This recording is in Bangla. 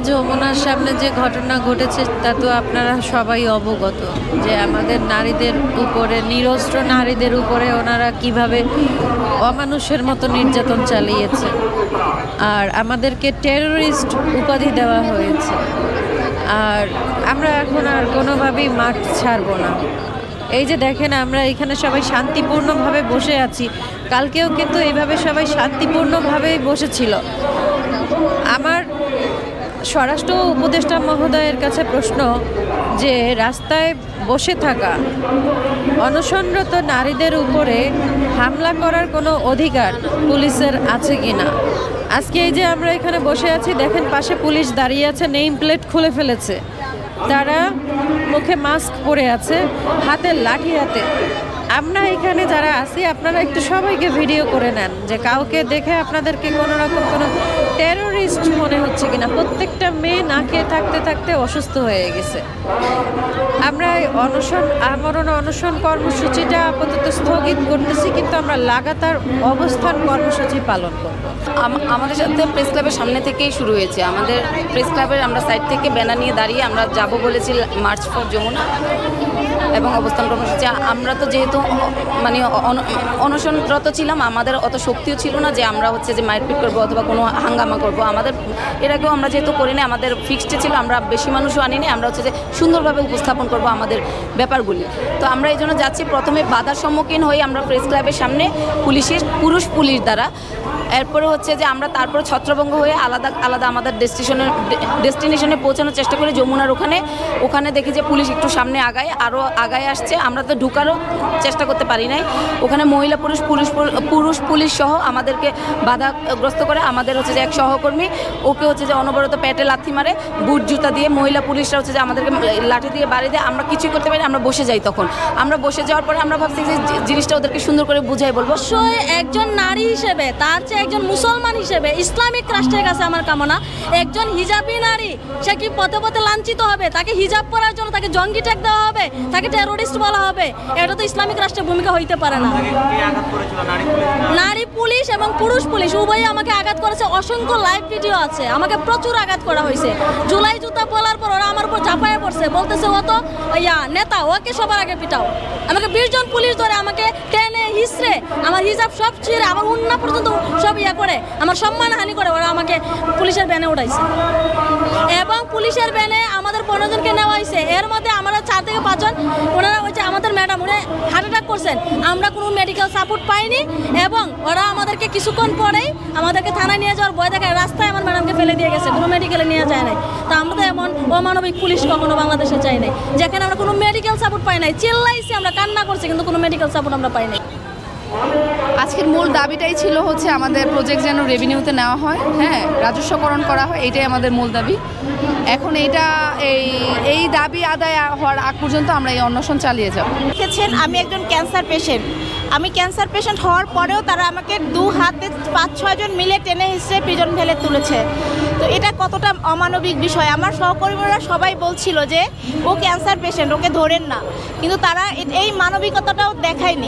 যমুনার সামনে যে ঘটনা ঘটেছে তা তো আপনারা সবাই অবগত, যে আমাদের নারীদের উপরে, নিরস্ত্র নারীদের উপরে ওনারা কিভাবে অমানুষের মতো নির্যাতন চালিয়েছে, আর আমাদেরকে টেররিস্ট উপাধি দেওয়া হয়েছে। আর আমরা এখন আর কোনোভাবেই মাঠ ছাড়ব না। এই যে দেখেন, আমরা এখানে সবাই শান্তিপূর্ণভাবে বসে আছি, কালকেও কিন্তু এইভাবে সবাই শান্তিপূর্ণভাবেই বসেছিল। আমার স্বরাষ্ট্র উপদেষ্টা মহোদয়ের কাছে প্রশ্ন, যে রাস্তায় বসে থাকা অনশনরত নারীদের উপরে হামলা করার কোনো অধিকার পুলিশের আছে কিনা। আজকে এই যে আমরা এখানে বসে আছি, দেখেন পাশে পুলিশ দাঁড়িয়ে আছে, নেম প্লেট খুলে ফেলেছে, তারা মুখে মাস্ক পরে আছে, হাতে লাঠি হাতে। আমরা এখানে যারা আছি, আপনারা একটু সবাইকে ভিডিও করে নেন, যে কাউকে দেখে আপনাদেরকে কোনো রকম কোনো টেররিস্ট মনে হচ্ছে কিনা। প্রত্যেকটা মেয়ে না খেয়ে থাকতে থাকতে অসুস্থ হয়ে গেছে। আমরা আমরণ অনশন কর্মসূচিটা আপাতত স্থগিত করতেছি, কিন্তু আমরা লাগাতার অবস্থান কর্মসূচি পালন করব। আমাদের সাথে প্রেস ক্লাবের সামনে থেকেই শুরু হয়েছে। আমাদের প্রেস ক্লাবের আমরা সাইড থেকে ব্যানার নিয়ে দাঁড়িয়ে আমরা যাব বলেছি মার্চ ফর যমুনা এবং অবস্থান কর্মসূচি। আমরা তো যেহেতু মানে অনশনরত ছিলাম, আমাদের অত শক্তিও ছিল না যে আমরা হচ্ছে যে মারপিট করবো অথবা কোনো হাঙ্গামা করব। আমাদের এর আগেও আমরা যেহেতু করি না, আমাদের ফিক্সড ছিল, আমরা বেশি মানুষও আনিনি, আমরা হচ্ছে যে সুন্দরভাবে উপস্থাপন করব আমাদের ব্যাপারগুলি। তো আমরা এই জন্য যাচ্ছি। প্রথমে বাধার সম্মুখীন হয়ে আমরা প্রেস ক্লাবের সামনে পুরুষ পুলিশ দ্বারা, এরপরে হচ্ছে যে আমরা তারপরে ছত্রভঙ্গ হয়ে আলাদা আলাদা আমাদের ডেস্টিনেশনে পৌঁছানোর চেষ্টা করি। যমুনার ওখানে দেখি যে পুলিশ একটু সামনে আরও আগায় আসছে। আমরা তো ঢুকারও চেষ্টা করতে পারি নাই। ওখানে মহিলা পুরুষ পুলিশ সহ আমাদেরকে বাধাগ্রস্ত করে। আমাদের হচ্ছে যে এক সহকর্মী, ওকে হচ্ছে যে অনবরত পেটে লাথি মারে, বুট জুতা দিয়ে। মহিলা পুলিশরা হচ্ছে যে আমাদেরকে লাঠি দিয়ে বাড়ি দেয়। আমরা কিছুই করতে পারি, আমরা বসে যাই। তখন আমরা বসে যাওয়ার পরে আমরা ভাবছি যে জিনিসটা ওদেরকে সুন্দর করে বুঝাই বলবো। অবশ্যই একজন নারী হিসেবে, তার চেয়ে একজন মুসলমান হিসেবে ইসলামিক রাষ্ট্রের কাছে আমার কামনা, একজন হিজাবি নারী সে কি পথে পথে লাঞ্ছিত হবে, তাকে হিজাব পরার জন্য তাকে জঙ্গি ট্যাগ দেওয়া হবে, তাকে টেরোরিস্ট বলা হবে। এটা তো ইসলামিক রাষ্ট্রের ভূমিকা হইতে পারে না। নারী পুলিশ এবং পুরুষ পুলিশ উভয়ই আমাকে আঘাত করেছে। অসংখ্য লাইভ ভিডিও আছে, আমাকে প্রচুর আঘাত করা হয়েছে। জুলাই জুতা বলার পর ওরা আমার উপর ঝাঁপায় পড়ছে, বলতেছে ও তো নেতা, ওকে সবার আগে পিটাও। আমাকে 20 জন পুলিশ ধরে আমাকে টেনে হিসড়ে, আমার হিজাব সব ছিঁড়ে, আমার উন্না পর্যন্ত সব করে, আমার সম্মানহানি করে ওরা আমাকে পুলিশের ভ্যানে উঠাইছে। এবং পুলিশের ভ্যানে আমাদের 15 জনকে নেওয়া হয়েছে। এর মধ্যে আমরা 4 থেকে 5 জন, ওনারা হচ্ছে আমাদের ম্যাডাম, উনি হার্ট অ্যাটাক করছেন। আমরা কোনো মেডিকেল সাপোর্ট পাইনি এবং ওরা আমাদেরকে কিছুক্ষণ পরেই আমাদেরকে থানায় নিয়ে যাওয়ার ভয় দেখায় রাস্তায় আমার ম্যাডামকে ফেলে দিয়ে গেছে, কোনো মেডিকেলে নিয়ে যায় নাই। তা আমরা তো এমন অমানবিক পুলিশ কখনো বাংলাদেশে চাই নাই, যেখানে আমরা কোনো মেডিকেল সাপোর্ট পাই নাই। চিল্লাইছি, আমরা কান্না করছি, কিন্তু কোনো মেডিকেল সাপোর্ট আমরা পাই নাই। আজকের মূল দাবিটাই ছিল হচ্ছে আমাদের প্রজেক্ট যেন রেভিনিউতে নেওয়া হয়, হ্যাঁ, রাজস্বকরণ করা হয়, এইটাই আমাদের মূল দাবি। এখন এই দাবি আদায় হওয়ার আগ পর্যন্ত আমরা এই অনশন চালিয়ে যাব। দেখেছেন, আমি একজন ক্যান্সার পেশেন্ট। আমি ক্যান্সার পেশেন্ট হওয়ার পরেও তারা আমাকে 2 হাতে 5-6 জন মিলে টেনে হিসেবে প্রিজন ভ্যানে তুলেছে। তো এটা কতটা অমানবিক বিষয়। আমার সহকর্মীরা সবাই বলছিল যে ও ক্যান্সার পেশেন্ট, ওকে ধরেন না, কিন্তু তারা এই মানবিকতাটাও দেখায়নি।